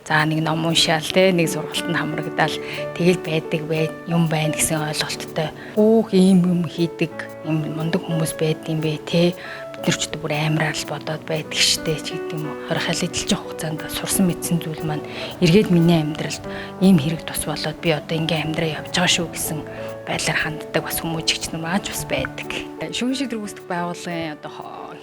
За нэг ном уншаал те нэг сургалтанд хамрагдал тэгэл байдаг юм байна гэсэн ойлголттой. Хөөх ийм юм хийдэг юм мундаг хүмүүс байдсан бэ те бид нар ч бүр амраар л бодоод байдаг штэ ч гэдэг юм уу. Хорхол эдэлж хугацаанд сурсан мэдсэн зүйл маань эргээд миний амьдралд ийм хэрэг тус болоод би одоо ингээм амьдраа явж байгаа шүү гэсэн байдлаар ханддаг бас хүмүүжигч нар маш бас байдаг. Шүүгэн шийдвэр гүйцэтгэх байгууллагын одоо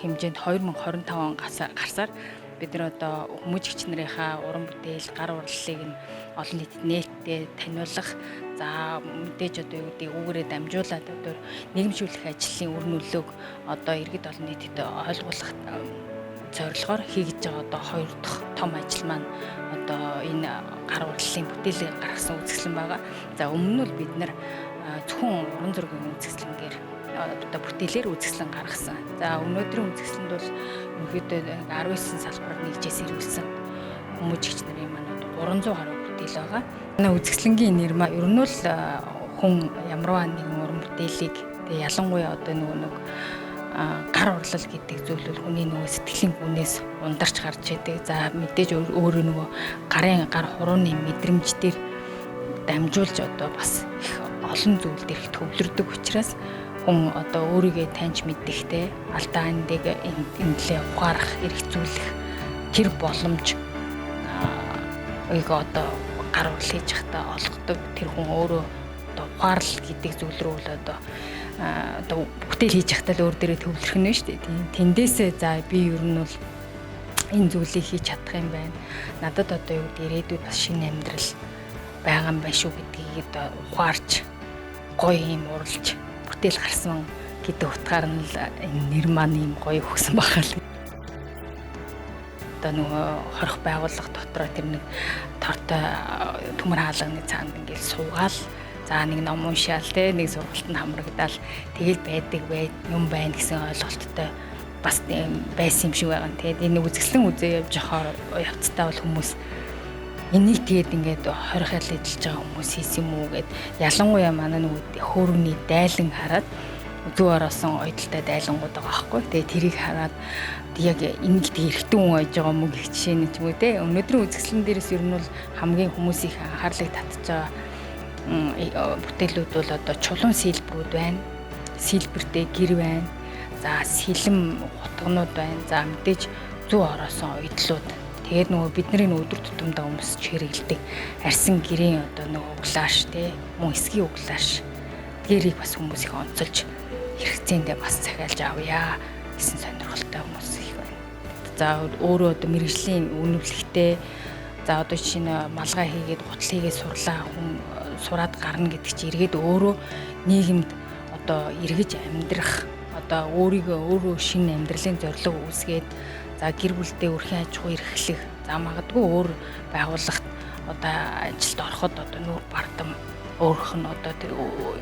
хэмжээнд 2025 он гарсаар бид нар одоо хүмүүжигч нарынхаа уран бүтээл, гар урлалыг нь олон нийтэд нээлттэй таниулах, за мэдээж одоо юу гэдэг үүгээрээ дамжуулаад одоо нийгэмшүүлэх ажлын үр нөлөөг одоо иргэд олон нийтэд ойлгуулах зорилгоор хийж байгаа одоо хоёр дахь том ажил маань одоо энэ гар урлалын бүтээлийг гаргасан үзэсгэлэн байгаа. За өмнө нь бид нар зөвхөн уран зургийн үзэсгэлэнгээр одоо бүтээлээр үзэсгэлэн гаргасан. За өнөөдрийн үзэсгэлэнд бол ерөнхийдөө 19 салбараар нэгжээс ирүүлсэн хүмүүжигч нарын маань 300 гаруй бүтээл байгаа. Манай үзэсгэлэнгийн нэр маань ер нь л хүн ямарваа нэгэн уран бүтээлийг тэгээ ялангуяа одоо нэг гар урлал гэдэг зүйл бол хүний нөгөө сэтгэлийн гүнээс ундарч гарч идэг. За мэдээж өөрөө нөгөө гар хурууны мэдрэмжээр дамжуулж одоо бас их олон зүйл дээр их төвлөрдөг учраас хүн одоо өөрийгөө таньж мэддэхтэй алдаа эндийг энэлээ ухаарах, эргцүүлэх тэр боломж одоо гар урлал хийж байхдаа олгодог. Тэр хүн өөрөө одоо ухаарл гэдэг зүйл рүү л одоо бүтээл хийж байхдаа л өөр дээрээ төвлөрөх нь шүү дээ. Тэндээсээ за би ер нь бол энэ зүйлийг хийж чадах юм байна. Надад одоо юу гэдэг ирээдүйд бас шинэ амьдрал байгаа юм байна шүү гэдгийг одоо ухаарч гоё юм уралж бүтээл гарсан гэдэг утгаар нь л энэ нэр маань юм гоё өгсөн бахал. Одоо нөгөө хорих байгууллага дотроо тэр нэг тортой төмөр хаалганы цаанд ингээл суугаал за нэг ном уншаал те нэг сургалтанд хамрагдал тэгэл байдаг юм байна гэсэн ойлголттой бас байсан юм шиг байгаа юм те. Энэ үзэсгэлэн үзээ явж явахаар явцдаа бол хүмүүс энийг тэгээд ингээд хорихол эдэлж байгаа хүмүүс хийсэн юм уу гэд ялангуяа манай нөгөө хөөргөний дайлан хараад зүү ороосон ойдолтой дайлангууд байгаа байхгүй. Тэгээд тэрийг хараад яг энэ л эрэгтэн хүн ойж байгаа мөн гэх жишээ нь ч юм уу те. Өнөөдрийн үзэсгэлэн дээрээс ер нь бол хамгийн хүмүүсийн анхаарлыг татж байгаа бүтээлүүд бол одоо чулуун сэлбэрүүд байна. Сэлбэртэй гэр байна. За сэлэм хутгнууд байна. За мэдээж зүү ороосон ойдлууд. Тэгээд нөгөө бидний өдөр тутамдаа өмсөж хэрэгэлдэг арьсан гэрийн одоо нөгөө углааш те мөн эсгийн углааш тэрийг бас хүмүүс их онцолж хэрэгцээндээ бас захиалж авъя гэсэн сонирхолтой хүмүүс их байна. За өөрөө одоо мэрэгжлийн үнэмлэхтэй за одоо жишээ нь малгай хийгээд гутал хийгээд сурлаа хүн сураад гарна гэдэг чи эргээд өөрөө нийгэмд одоо эргэж амьдрах одоо өөрөө шинэ амьдралын зорилго үүсгээд за гэр бүлдээ өрхийн аж ахуй эрхлэх за магадгүй өөр байгууллагт одоо ажилд ороход одоо нүүр бардам өөрөх нь одоо тэр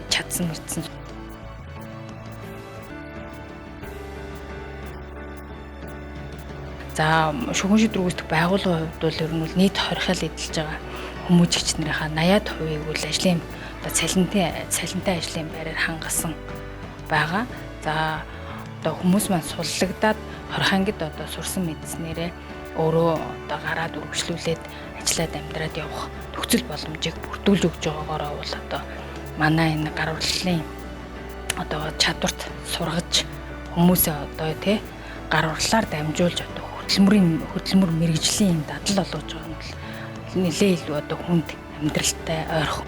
чадсан мэрдсэн за шүүгэн шийдвэр гүйцэтгэх байгууллагын хувьд бол ер нь нийт хорихол эдэлж байгаа хүмүүжигч нарынхаа 80% үйл ажлын одоо цалинтай ажлын байраар хангасан байгаа. За одоо хүмүүс маань суллагдаад хорих ангид одоо сурсан мэдснээрээ өөрөө одоо гараад үргэлжлүүлээд ажиллаад амьдраад явах нөхцөл боломжийг бүрдүүлж өгж байгаагаараа бол одоо манай энэ гар урлалын одоо чадварт сургаж хүмүүсээ одоо тий гар урлалаар дамжуулж одоо хөдөлмөр мэргэжлийн дадал олгож байгаа нь бол нэлээ илүү одоо хүнд амьдралтай ойрхон